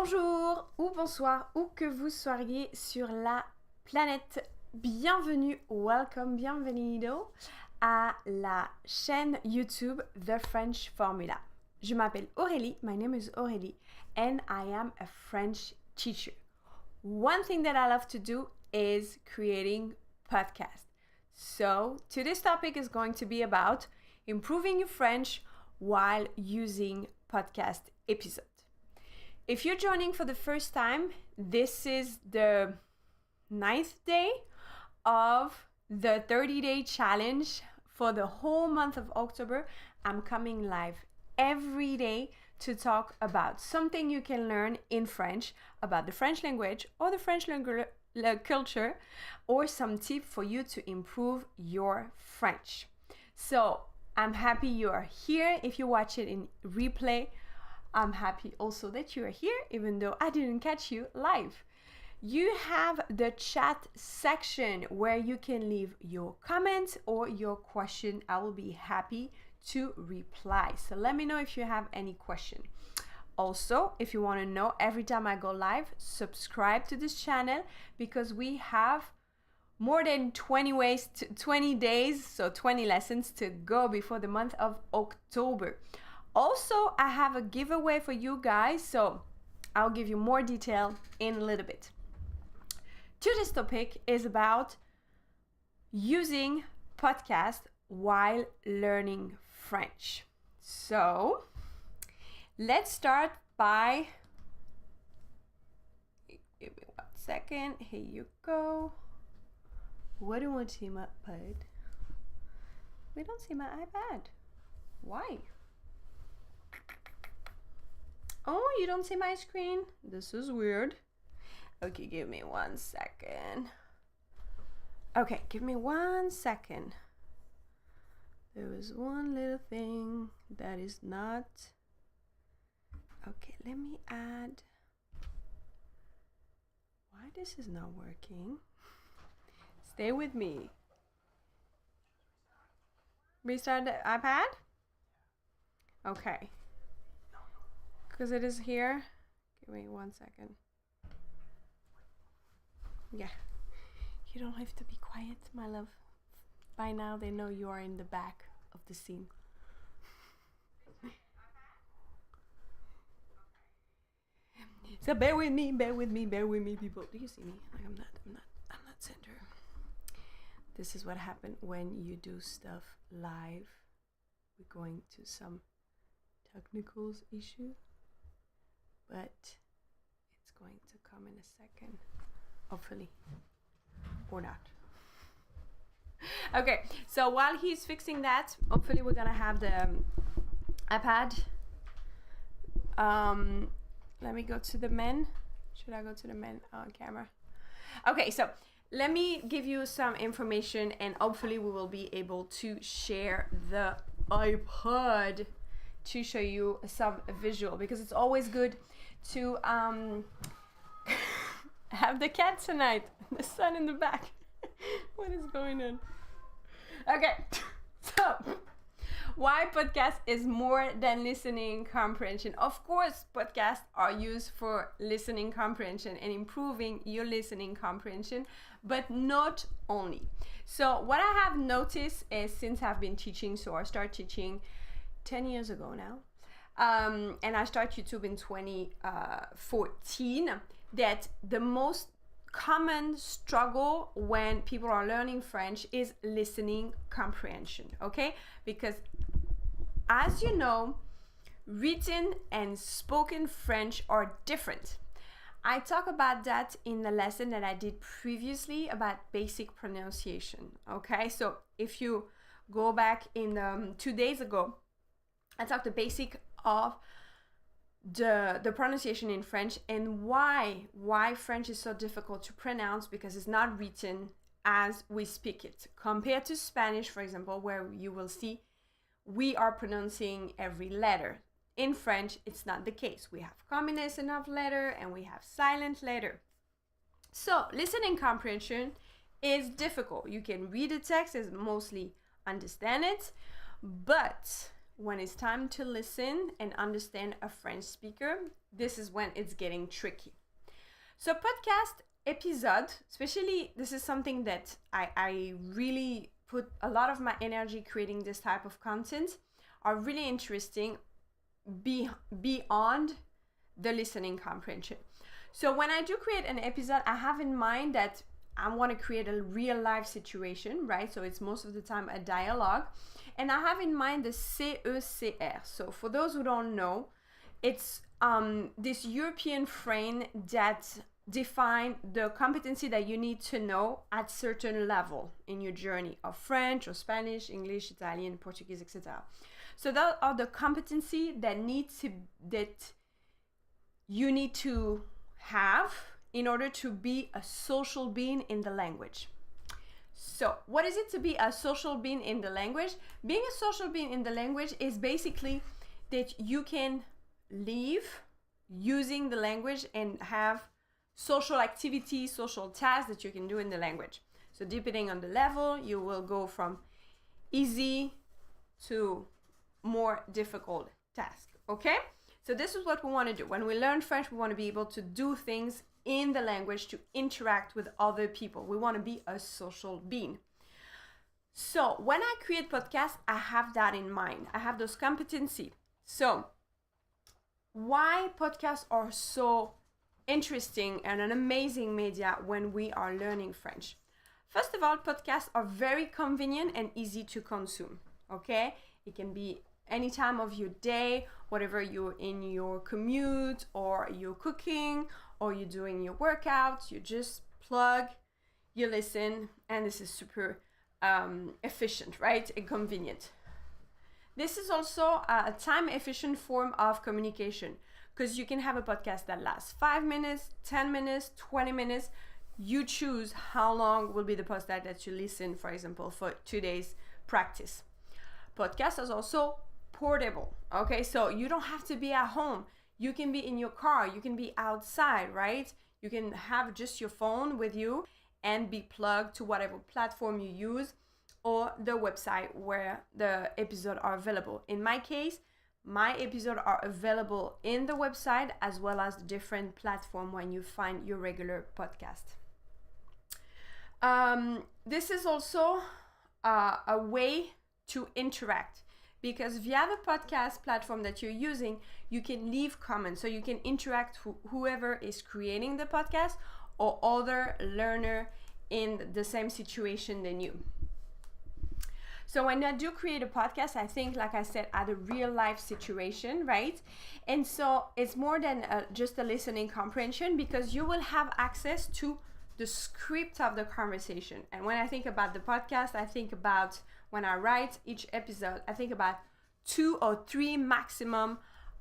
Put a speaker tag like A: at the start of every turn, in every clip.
A: Bonjour ou bonsoir, où que vous soyez sur la planète. Bienvenue, welcome, bienvenido à la chaîne YouTube The French Formula. Je m'appelle Aurélie, my name is Aurélie, and I am a French teacher. One thing that I love to do is creating podcasts. So today's topic is going to be about improving your French while using podcast episodes. If you're joining for the first time, this is the 9th day of the 30-day challenge for the whole month of October. I'm coming live every day to talk about something you can learn in French, about the French language or the French culture, or some tip for you to improve your French. So I'm happy you are here. If you watch it in replay, I'm happy also that you are here, even though I didn't catch you live. You have the chat section where you can leave your comments or your question. I will be happy to reply. So let me know if you have any question. Also, if you want to know every time I go live, subscribe to this channel because we have more than 20 days, so 20 lessons to go before the month of October. Also, I have a giveaway for you guys, so I'll give you more detail in a little bit. Today's topic is about using podcast while learning French. So, let's start by, give me 1 second, here you go. What do you want to see my iPad? We don't see my iPad. Why? Oh, you don't see my screen? This is weird. Okay, give me 1 second. Okay, give me 1 second. There is one little thing that is not... Okay, let me add... Why this is not working? Stay with me. Restart the iPad? Okay. Because it is here. Give me 1 second. Yeah. You don't have to be quiet, my love. By now they know you are in the back of the scene. So bear with me, people. Do you see me? Like I'm not center. This is what happened when you do stuff live. We're going to some technical issue, but it's going to come in a second, hopefully, or not. Okay, so while he's fixing that, hopefully we're gonna have the iPad. Let me go to the men. Should I go to the men on camera? Okay, so let me give you some information and hopefully we will be able to share the iPad to show you some visual, because it's always good to have the cat tonight. The sun in the back. What is going on? Okay, so why podcast is more than listening comprehension? Of course, podcasts are used for listening comprehension and improving your listening comprehension, but not only. So what I have noticed is, since I've been teaching, so I started teaching 10 years ago now, and I started YouTube in 2014, that the most common struggle when people are learning French is listening comprehension, okay? Because as you know, written and spoken French are different. I talk about that in the lesson that I did previously about basic pronunciation, okay? So if you go back in 2 days ago, I talked the basic of the pronunciation in French and why French is so difficult to pronounce, because it's not written as we speak it, compared to Spanish, for example, where you will see we are pronouncing every letter. In French, it's not the case. We have combination of letter and we have silent letter. So listening comprehension is difficult. You can read the text and mostly understand it, but when it's time to listen and understand a French speaker, this is when it's getting tricky. So podcast episode, especially this is something that I really put a lot of my energy creating this type of content, are really interesting beyond the listening comprehension. So when I do create an episode, I have in mind that I want to create a real life situation, right? So it's most of the time a dialogue. And I have in mind the CECR. So for those who don't know, it's this European frame that define the competency that you need to know at certain level in your journey of French or Spanish, English, Italian, Portuguese, etc. So that are the competency that you need to have in order to be a social being in the language. So what is it to be a social being in the language? Being a social being in the language is basically that you can live using the language and have social activities, social tasks that you can do in the language. So depending on the level, you will go from easy to more difficult tasks, okay? So this is what we want to do. When we learn French, we want to be able to do things in the language to interact with other people. We want to be a social being. So when I create podcasts, I have that in mind. I have those competencies. So why podcasts are so interesting and an amazing media when we are learning French? First of all, podcasts are very convenient and easy to consume, okay? It can be any time of your day, whatever you're in your commute or you're cooking or you're doing your workouts, you just plug, you listen, and this is super efficient, right? And convenient. This is also a time efficient form of communication because you can have a podcast that lasts 5 minutes, 10 minutes, 20 minutes. You choose how long will be the podcast that you listen, for example, for today's practice. Podcast is also portable, okay? So you don't have to be at home. You can be in your car, you can be outside, right? You can have just your phone with you and be plugged to whatever platform you use or the website where the episodes are available. In my case, my episodes are available in the website as well as the different platform when you find your regular podcast. This is also a way to interact because via the podcast platform that you're using, you can leave comments. So you can interact with whoever is creating the podcast or other learner in the same situation than you. So when I do create a podcast, I think, like I said, at a real life situation, right? And so it's more than just a listening comprehension because you will have access to the script of the conversation. And when I think about the podcast, I think about when I write each episode, I think about 2 or 3 maximum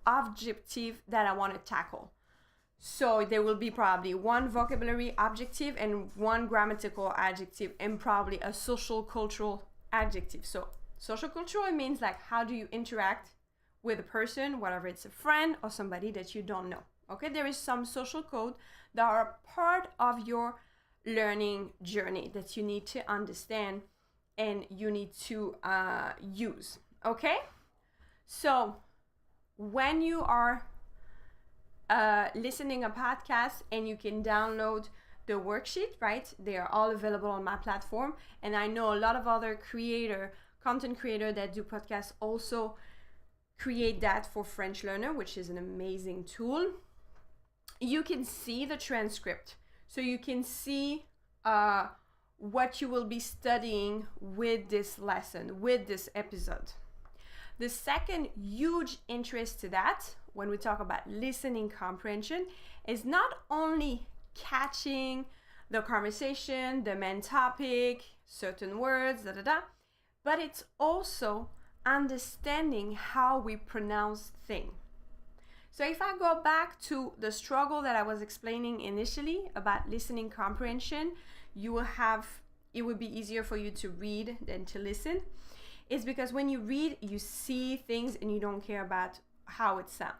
A: objectives that I want to tackle. So there will be probably 1 vocabulary objective and 1 grammatical adjective and probably a social cultural adjective. So social cultural means like how do you interact with a person, whether it's a friend or somebody that you don't know. Okay, there is some social code that are part of your learning journey that you need to understand and you need to use. Okay, so when you are listening a podcast and you can download the worksheet, right? They are all available on my platform. And I know a lot of other content creator that do podcasts also create that for French learner, which is an amazing tool. You can see the transcript. So you can see what you will be studying with this lesson, with this episode. The second huge interest to that, when we talk about listening comprehension, is not only catching the conversation, the main topic, certain words, but it's also understanding how we pronounce things. So if I go back to the struggle that I was explaining initially about listening comprehension, it would be easier for you to read than to listen. It's because when you read, you see things and you don't care about how it sounds.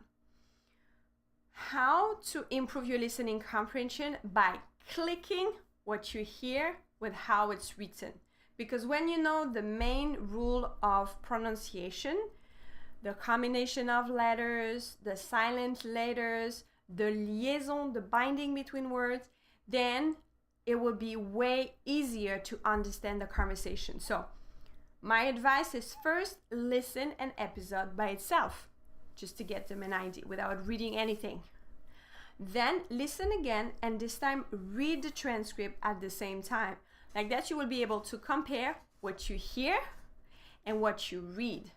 A: How to improve your listening comprehension? By clicking what you hear with how it's written. Because when you know the main rule of pronunciation, the combination of letters, the silent letters, the liaison, the binding between words, then it will be way easier to understand the conversation. So my advice is first listen an episode by itself, just to get them an idea without reading anything. Then listen again, and this time read the transcript at the same time. Like that you will be able to compare what you hear and what you read.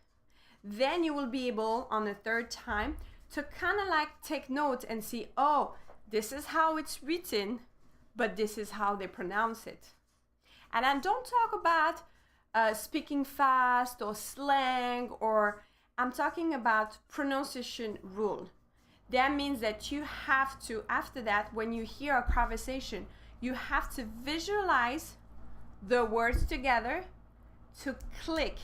A: Then you will be able on the third time to kind of like take note and see, oh, this is how it's written, but this is how they pronounce it. And I don't talk about speaking fast or slang, or I'm talking about pronunciation rule. That means that you have to, after that, when you hear a conversation, you have to visualize the words together to click.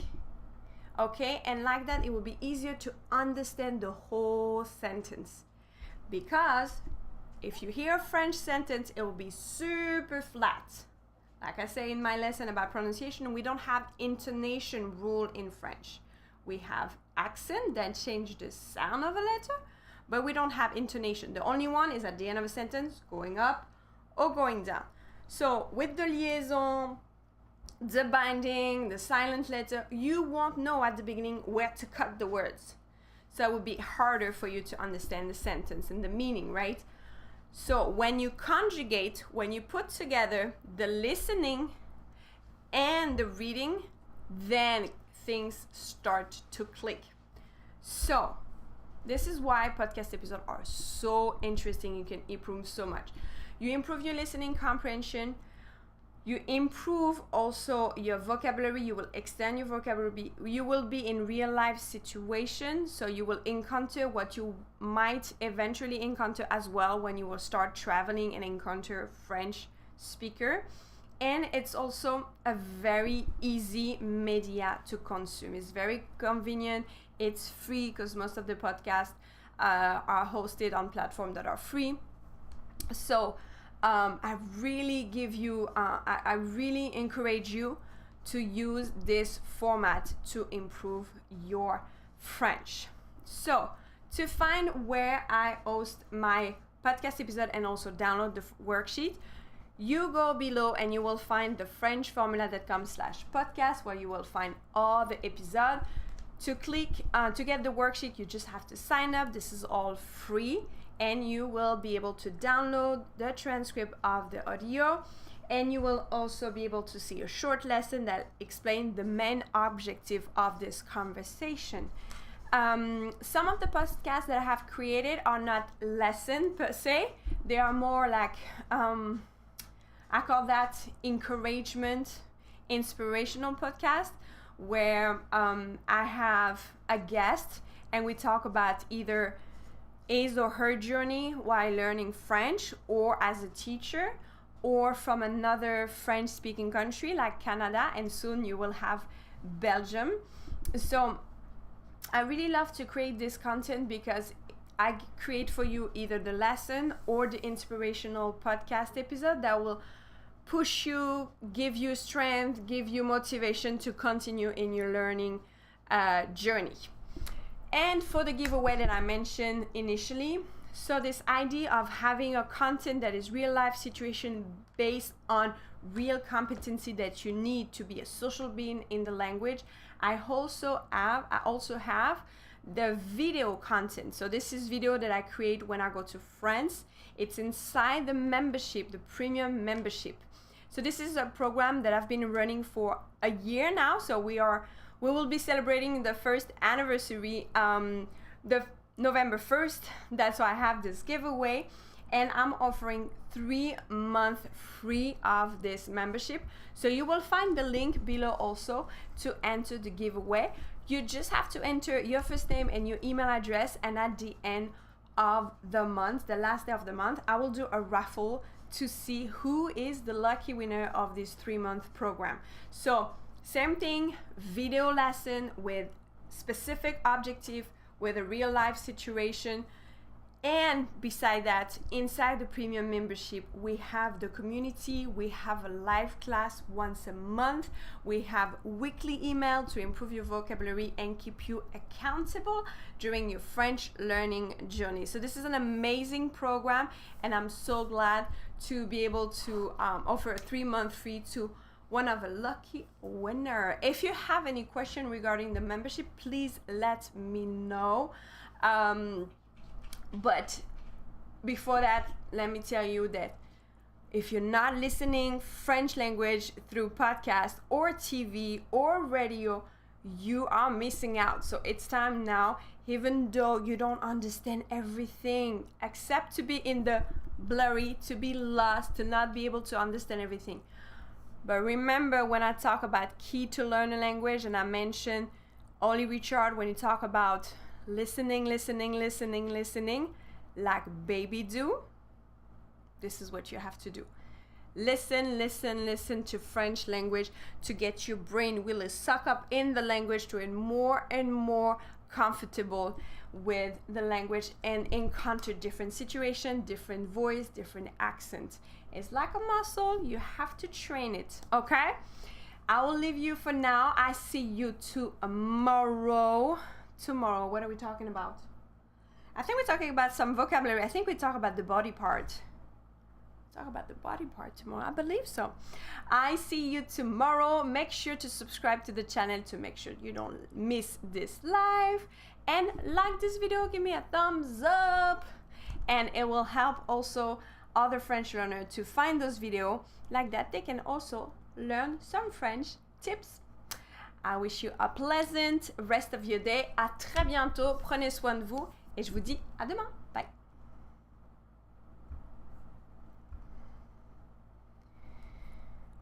A: Okay, and like that it will be easier to understand the whole sentence. Because if you hear a French sentence, it will be super flat. Like I say in my lesson about pronunciation, we don't have intonation rule in French. We have accent that change the sound of a letter, but we don't have intonation. The only one is at the end of a sentence, going up or going down. So with the liaison, the binding, the silent letter, you won't know at the beginning where to cut the words. So it would be harder for you to understand the sentence and the meaning, right? So when you conjugate, when you put together the listening and the reading, then things start to click. So this is why podcast episodes are so interesting. You can improve so much. You improve your listening comprehension. You improve also your vocabulary. You will extend your vocabulary. You will be in real life situations, so you will encounter what you might eventually encounter as well when you will start traveling and encounter French speaker. And it's also a very easy media to consume. It's very convenient. It's free because most of the podcasts are hosted on platforms that are free. So I really encourage you to use this format to improve your French. So to find where I host my podcast episode and also download the worksheet, you go below and you will find the frenchformula.com/podcast, where you will find all the episodes. To click to get the worksheet, you just have to sign up. This is all free, and you will be able to download the transcript of the audio, and you will also be able to see a short lesson that explains the main objective of this conversation. Some of the podcasts that I have created are not lesson per se. They are more like, I call that encouragement, inspirational podcast, where I have a guest and we talk about either his or her journey while learning French, or as a teacher, or from another French-speaking country like Canada, and soon you will have Belgium. So I really love to create this content because I create for you either the lesson or the inspirational podcast episode that will push you, give you strength, give you motivation to continue in your learning journey. And for the giveaway that I mentioned initially, so this idea of having a content that is real life situation based on real competency that you need to be a social being in the language, I also have the video content. So this is video that I create when I go to France. It's inside the membership, the premium membership. So this is a program that I've been running for a year now. So we will be celebrating the first anniversary the November 1st. That's why I have this giveaway, and I'm offering 3 months free of this membership. So you will find the link below also to enter the giveaway. You just have to enter your first name and your email address, and at the end of the month, the last day of the month, I will do a raffle to see who is the lucky winner of this 3-month program. So same thing, video lesson with specific objective, with a real life situation, And beside that, inside the premium membership, we have the community, we have a live class once a month, we have weekly email to improve your vocabulary and keep you accountable during your French learning journey. So this is an amazing program, and I'm so glad to be able to offer a 3-month free to one of a lucky winner. If you have any question regarding the membership, please let me know. But before that, let me tell you that if you're not listening French language through podcast or TV or radio, you are missing out. So it's time now, even though you don't understand everything, accept to be in the blurry, to be lost, to not be able to understand everything. But remember, when I talk about key to learn a language, and I mentioned Ollie Richard, when you talk about listening, like baby do, this is what you have to do. Listen to French language to get your brain really suck up in the language, to get more and more comfortable with the language and encounter different situations, different voice, different accent. It's like a muscle, you have to train it, okay? I will leave you for now. I see you tomorrow. Tomorrow, what are we talking about? I think we're talking about some vocabulary. I think we talk about the body part. Talk about the body part tomorrow. I believe so. I see you tomorrow. Make sure to subscribe to the channel to make sure you don't miss this live. And like this video, give me a thumbs up. And it will help also other French learners to find those videos. Like that, they can also learn some French tips. I wish you a pleasant rest of your day. À très bientôt. Prenez soin de vous et je vous dis à demain.